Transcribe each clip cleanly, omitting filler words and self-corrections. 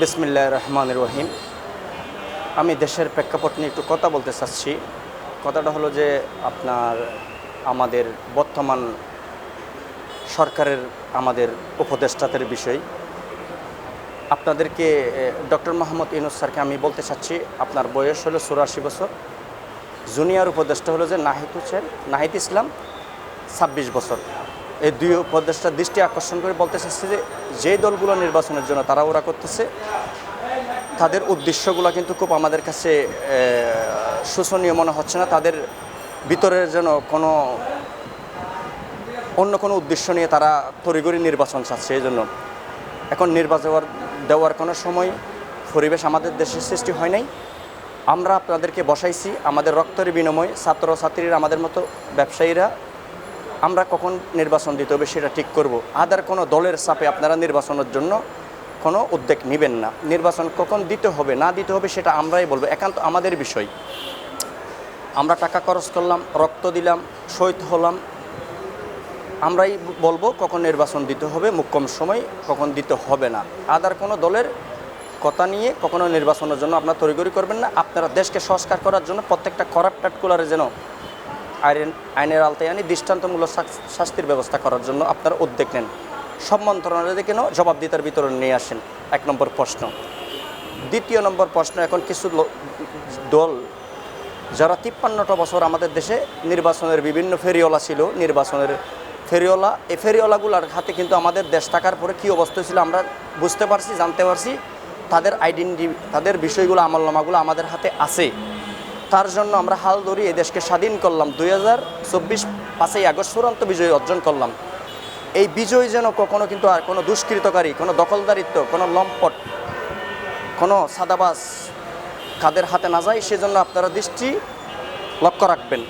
বিসমিল্লাহির রহমানির রহিম। আমি দেশের প্রেক্ষাপট নিয়ে একটু কথা বলতে চাচ্ছি। কথাটা হলো যে আপনার আমাদের বর্তমান সরকারের আমাদের উপদেষ্টাদের বিষয়। আপনাদেরকে ডক্টর মোহাম্মদ ইউনূস স্যারকে আমি বলতে চাচ্ছি, আপনার বয়স হলো ৮৪ বছর। জুনিয়র উপদেষ্টা হলো যে নাহিদ ইসলাম ২৬ বছর। এই দুই উপদেষ্টার দৃষ্টি আকর্ষণ করে বলতে চাচ্ছি যে যেই দলগুলো নির্বাচনের জন্য তাড়াহুড়া করতেছে, তাদের উদ্দেশ্যগুলো কিন্তু খুব আমাদের কাছে শোচনীয় মনে হচ্ছে না। তাদের ভিতরের যেন অন্য কোনো উদ্দেশ্য নিয়ে তারা তড়িঘড়ি নির্বাচন চাচ্ছে। এই জন্য এখন নির্বাচন দেওয়ার কোনো সময় পরিবেশ আমাদের দেশে সৃষ্টি হয় নাই। আমরা আপনাদেরকে বসাইছি আমাদের রক্তের বিনিময়ে, ছাত্রছাত্রীরা, আমাদের মতো ব্যবসায়ীরা, আমরা কখন নির্বাচন দিতে হবে সেটা ঠিক করব। আদার কোনো দলের চাপে আপনারা নির্বাচনের জন্য কোনো উদ্যোগ নেবেন না। নির্বাচন কখন দিতে হবে না দিতে হবে সেটা আমরাই বলবো, একান্ত আমাদের বিষয়। আমরা টাকা খরচ করলাম, রক্ত দিলাম, শহীদ হলাম, আমরাই বলবো কখন নির্বাচন দিতে হবে, মোক্ষম সময় কখন দিতে হবে না। আদার কোনো দলের কথা নিয়ে কখনো নির্বাচনের জন্য আপনারা তড়িঘড়ি করবেন না। আপনারা দেশকে সংস্কার করার জন্য প্রত্যেকটা করাপ্টেডগুলোর যেন আইনের আওতায় আনি দৃষ্টান্তমূলক শাস্তির ব্যবস্থা করার জন্য আপনারা উদ্যোগ নেন। সব মন্ত্রণালয় কেন জবাবদিহিতার ভিতরে নিয়ে আসেন, ১ নম্বর প্রশ্ন। দ্বিতীয় নম্বর প্রশ্ন, এখন কিছু দল যারা ৫৩টা বছর আমাদের দেশে নির্বাচনের বিভিন্ন ফেরিওয়ালা ছিল, নির্বাচনের ফেরিওয়ালা, এই ফেরিওয়ালাগুলোর হাতে কিন্তু আমাদের দেশ থাকার পরে কী অবস্থা ছিল আমরা বুঝতে পারছি, জানতে পারছি। তাদের আইডেন্টি, তাদের বিষয়গুলো, আমলনামাগুলো আমাদের হাতে আছে। তার জন্য আমরা হাল ধরি এই দেশকে স্বাধীন করলাম। ২০২৪ ৫ই আগস্ট চূড়ান্ত বিজয় অর্জন করলাম। এই বিজয় যেন কখনো কিন্তু আর কোনো দুষ্কৃতকারী, কোনো দখলদারিত্ব, কোনো লম্পট, কোনো সাদাবাজ কাদের হাতে না যায়, সেজন্য আপনারা দৃষ্টি লক্ষ্য রাখবেন।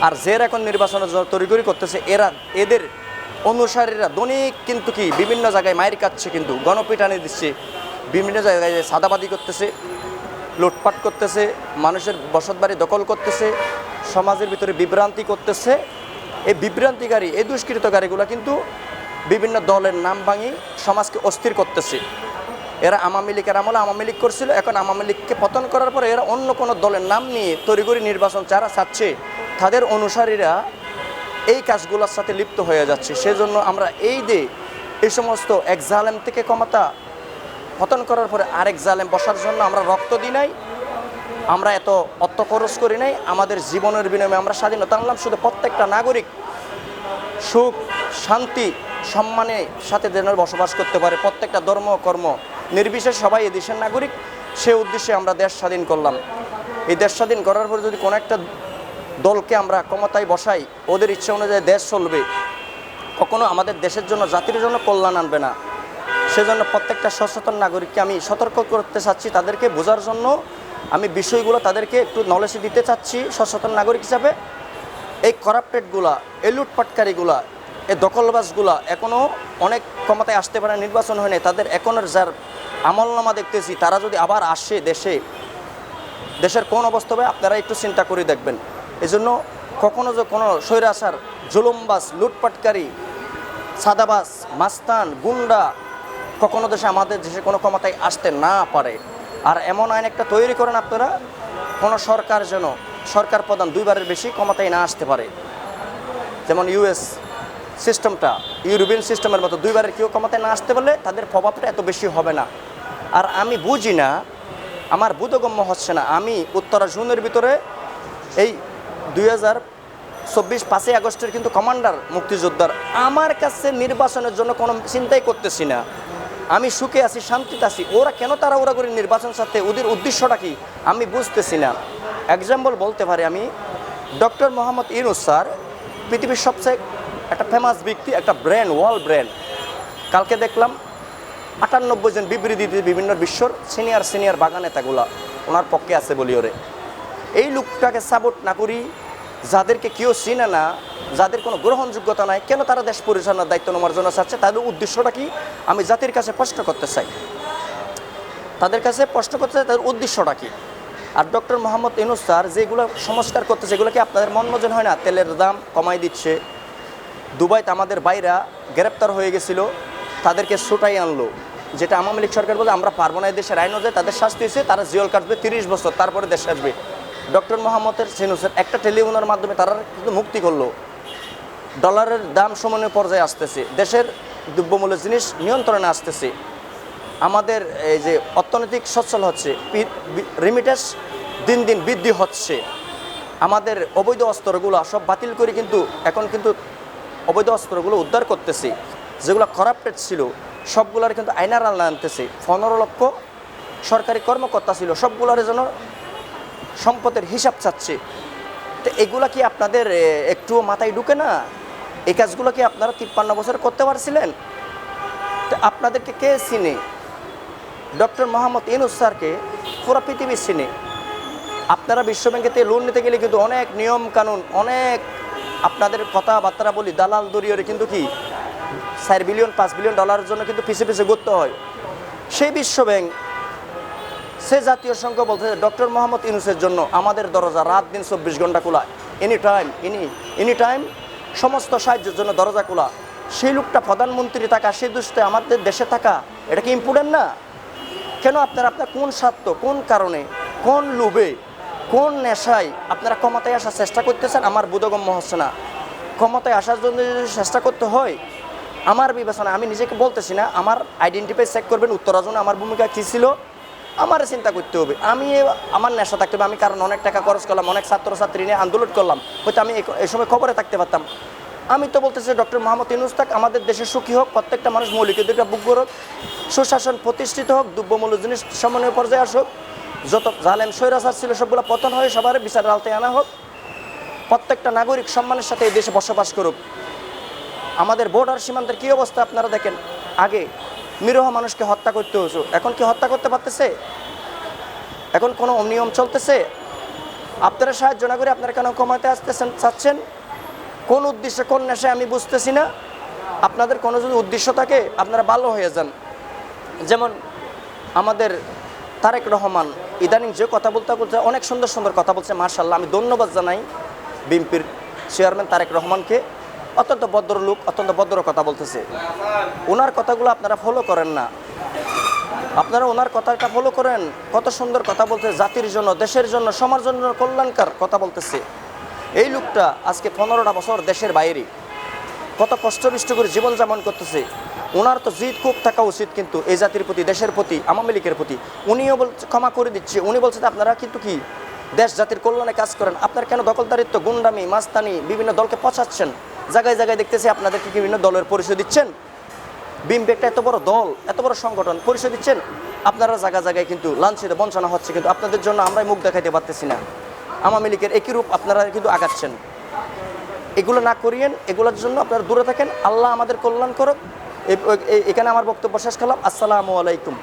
আর যারা এখন নির্বাচনের জন্য তড়িঘড়ি করতেছে, এদের অনুসারীরা দৈনিক কিন্তু কি বিভিন্ন জায়গায় মায়ের কাটছে, কিন্তু গণপিটানি দিচ্ছে, বিভিন্ন জায়গায় সাদাবাদি করতেছে, লুটপাট করতেছে, মানুষের বসতবাড়ি দখল করতেছে, সমাজের ভিতরে বিভ্রান্তি করতেছে। এই বিভ্রান্তিকারী, এই দুষ্কৃতকারীগুলো কিন্তু বিভিন্ন দলের নাম ভাঙি সমাজকে অস্থির করতেছে। এরা আওয়ামী লীগের আমলে আওয়ামী লীগ করছিল, এখন আওয়ামী লীগকে পতন করার পরে এরা অন্য কোনো দলের নাম নিয়ে তড়িঘড়ি নির্বাচন যারা চাচ্ছে, তাদের অনুসারীরা এই কাজগুলোর সাথে লিপ্ত হয়ে যাচ্ছে। সেজন্য আমরা এই সমস্ত এক জালেম থেকে ক্ষমতা পতন করার পরে আরেক জালেম বসার জন্য আমরা রক্ত দিই নাই, আমরা এত অর্থ খরচ করি নাই, আমাদের জীবনের বিনিময়ে আমরা স্বাধীনতা আনলাম। শুধু প্রত্যেকটা নাগরিক সুখ, শান্তি, সম্মানের সাথে যেন বসবাস করতে পারে, প্রত্যেকটা ধর্ম কর্ম নির্বিশেষে সবাই এই দেশের নাগরিক, সে উদ্দেশ্যে আমরা দেশ স্বাধীন করলাম। এই দেশ স্বাধীন করার পরে যদি কোনো একটা দলকে আমরা ক্ষমতায় বসাই, ওদের ইচ্ছা অনুযায়ী দেশ চলবে, কখনো আমাদের দেশের জন্য, জাতির জন্য কল্যাণ আনবে না। সেজন্য প্রত্যেকটা সচেতন নাগরিককে আমি সতর্ক করতে চাচ্ছি, তাদেরকে বোঝার জন্য আমি বিষয়গুলো তাদেরকে একটু নলেজ দিতে চাচ্ছি সচেতন নাগরিক হিসাবে। এই করাপ্টেডগুলা, এই লুটপাটকারীগুলা, এই দখলবাজগুলা এখনও অনেক ক্ষমতায় আসতে পারে, নির্বাচন হয় নাই, তাদের এখনের যার আমলনামা দেখতেছি, তারা যদি আবার আসে দেশের কোন অবস্থা হবে আপনারা একটু চিন্তা করে দেখবেন। এই জন্য কখনো যে কোনো স্বৈরাচার, জুলুমবাজ, লুটপাটকারী, সাদাবাজ, মাস্তান, গুন্ডা কখনো আমাদের দেশে কোনো ক্ষমতায় আসতে না পারে। আর এমন আইন একটা তৈরি করেন আপনারা, কোনো সরকার প্রধান 2 বারের বেশি ক্ষমতায় না আসতে পারে। যেমন ইউএস সিস্টেমটা, ইউরোপিয়ান সিস্টেমের মতো 2 বারের কেউ ক্ষমতায় না আসতে পারলে তাদের প্রভাবটা এত বেশি হবে না। আর আমি বুঝি না, আমার বোধগম্য হচ্ছে না, আমি উত্তরা জোনের ভিতরে এই 2024 5ই আগস্টের কিন্তু কমান্ডার, মুক্তিযোদ্ধার, আমার কাছে নির্বাচনের জন্য কোনো চিন্তাই করতেছি না। আমি সুখে আছি, শান্তিতে আছি। ওরা কেন ওরা করে নির্বাচন সাথে, ওদের উদ্দেশ্যটা কি আমি বুঝতেছি না। এক্সাম্পল বলতে পারি আমি, ডক্টর মোহাম্মদ ইউনূস স্যার পৃথিবীর সবচেয়ে একটা ফেমাস ব্যক্তি, একটা ব্র্যান্ড, ওয়ার্ল্ড ব্র্যান্ড। কালকে দেখলাম 98 জন বিবৃতি দিতে বিভিন্ন বিশ্বর সিনিয়র বাগান নেতাগুলা ওনার পক্ষে আছে বলি। ওরে এই লোকটাকে সাপোর্ট না করি, যাদেরকে কেউ চিনে না, যাদের কোনো গ্রহণযোগ্যতা নাই, কেন তারা দেশ পরিচালনার দায়িত্ব নেওয়ার জন্য চাচ্ছে, তাদের উদ্দেশ্যটা কি আমি জাতির কাছে প্রশ্ন করতে চাই, তাদের উদ্দেশ্যটা কি। আর ডক্টর মোহাম্মদ ইউনূস স্যার যেগুলো সংস্কার করতেছে, এগুলো কি আপনাদের মন মজন হয় না? তেলের দাম কমাই দিচ্ছে, দুবাইতে আমাদের বাইরা গ্রেপ্তার হয়ে গেছিল, তাদেরকে ছুটাই আনলো, যেটা আওয়ামী লীগ সরকার বলে আমরা পারবো না, এই দেশের আইন অনুযায়ী তাদের শাস্তি হয়েছে, তারা জেল কাটবে 30 বছর, তারপরে দেশে আসবে। ডক্টর মোহাম্মদের সিনুসের একটা টেলিফোনের মাধ্যমে তারা কিন্তু মুক্তি করলো। ডলারের দাম সমানের পর্যায়ে আসতেছে, দেশের দ্রব্যমূল্য জিনিস নিয়ন্ত্রণে আসতেছে, আমাদের এই যে অর্থনৈতিক সচ্ছল হচ্ছে, রেমিটেন্স দিন দিন বৃদ্ধি হচ্ছে, আমাদের অবৈধ অস্ত্রগুলো সব বাতিল করে কিন্তু এখন কিন্তু অবৈধ অস্ত্রগুলো উদ্ধার করতেছে, যেগুলো করাপ্টেড ছিল সবগুলোর কিন্তু আইনার আল্লাহ আনতেছে। 15 লক্ষ সরকারি কর্মকর্তা ছিল, সবগুলোর জন্য সম্পদের হিসাব চাচ্ছে। তো এগুলা কি আপনাদের একটুও মাথায় ঢুকে না? এই কাজগুলো কি আপনারা 53 বছর করতে পারছিলেন? তো আপনাদেরকে কে চিনে? ডক্টর মোহাম্মদ ইউনূস স্যারকে পুরো পৃথিবী চিনে। আপনারা বিশ্বব্যাংকেতে লোন নিতে গেলে কিন্তু অনেক নিয়ম কানুন, অনেক আপনাদের কথাবার্তা বলি, দালাল দরিয়রে কিন্তু কি 4 বিলিয়ন 5 বিলিয়ন ডলারের জন্য কিন্তু পিছিয়ে পিছিয়ে ঘুরতে হয়। সেই বিশ্বব্যাংক, সে জাতীয় সংঘ বলতে ডক্টর মোহাম্মদ ইউনূসের জন্য আমাদের দরজা রাত দিন 24 ঘন্টা খোলা, এনি টাইম সমস্ত সাহায্যের জন্য দরজা খোলা। সেই লোকটা প্রধানমন্ত্রী থাকা, সেই দুষ্টে আমাদের দেশে থাকা, এটা কি ইম্পর্টেন্ট না? কেন আপনার কোন স্বার্থ, কোন কারণে, কোন লোভে, কোন নেশায় আপনারা ক্ষমতায় আসার চেষ্টা করতেছেন? আমার বোধগম্য হচ্ছে না। ক্ষমতায় আসার জন্য যদি চেষ্টা করতে হয়, আমার বিবেচনা, আমি নিজেকে বলতেছি না, আমার আইডেন্টিফাই চেক করবেন, উত্তরাজনে আমার ভূমিকা কী ছিল আমার চিন্তা করতে হবে। আমি আমার নেশা থাকতে হবে, আমি কারণ অনেক টাকা খরচ করলাম, অনেক ছাত্রছাত্রী নিয়ে আন্দোলন করলাম, হয়তো আমি এই সময় খবরে থাকতে পারতাম। আমি তো বলতেছি ডক্টর মোহাম্মদ ইউনূস থাক, আমাদের দেশে সুখী হোক, প্রত্যেকটা মানুষ মৌলিক অধিকার ভোগ করুক, সুশাসন প্রতিষ্ঠিত হোক, দ্রব্যমূল্য জিনিস সমন্বয় পর্যায়ে আসুক, যত জালেম স্বৈরাচার ছিল সবগুলো পতন হয়ে সবার বিচারের আওতায় আনা হোক, প্রত্যেকটা নাগরিক সম্মানের সাথে এই দেশে বসবাস করুক। আমাদের বর্ডার সীমান্তের কী অবস্থা আপনারা দেখেন, আগে নিরীহ মানুষকে হত্যা করতে হতো, এখন কি হত্যা করতে পারতেছে? এখন কোনো অনিয়ম চলতেছে? আপনারা সাহায্য না করে আপনারা কেন কমাতে আসতেছেন চাচ্ছেন? কোন উদ্দেশ্যে, কোন নেশায় আমি বুঝতেছি না। আপনাদের কোনো যদি উদ্দেশ্য থাকে আপনারা ভালো হয়ে যান। যেমন আমাদের তারেক রহমান ইদানিং যে কথা বলতে অনেক সুন্দর সুন্দর কথা বলছে, মাশাআল্লাহ, আমি ধন্যবাদ জানাই বিএনপির চেয়ারম্যান তারেক রহমানকে। অত্যন্ত ভদ্র লোক, অত্যন্ত ভদ্র কথা বলতেছে। ওনার কথাগুলো আপনারা ফলো করেন না, আপনারা ওনার কথাটা ফলো করেন। কত সুন্দর কথা বলতে, জাতির জন্য, দেশের জন্য, সমাজের জন্য কল্যাণকার কথা বলতেছে। এই লোকটা আজকে 15টা বছর দেশের বাইরে কত কষ্টবিষ্ট করে জীবনযাপন করতেছে। ওনার তো জিদ খুব থাকা উচিত কিন্তু এই জাতির প্রতি, দেশের প্রতি, আওয়ামী লীগের প্রতি। উনিও বলছে ক্ষমা করে দিচ্ছে, উনি বলছে আপনারা কিন্তু কি দেশ জাতির কল্যাণে কাজ করেন, আপনার কেন দখলদারিত্ব, গুন্ডামি, মাস্তানি, বিভিন্ন দলকে পচাচ্ছেন? জায়গায় জায়গায় দেখতেছি আপনাদেরকে বিভিন্ন দলের পরিচয় দিচ্ছেন। বিএনপি একটা এত বড় দল, এত বড় সংগঠন, পরিচয় দিচ্ছেন। আপনারা জায়গায় জায়গায় কিন্তু লাঞ্ছিত, বঞ্চনা হচ্ছে, কিন্তু আপনাদের জন্য আমরাই মুখ দেখাইতে পারতেছি না। আওয়ামী লীগের একই রূপ আপনারা কিন্তু আগাচ্ছেন। এগুলো না করিয়েন, এগুলোর জন্য আপনারা দূরে থাকেন। আল্লাহ আমাদের কল্যাণ করুক। এখানে আমার বক্তব্য শেষ করলাম। আসসালামু আলাইকুম।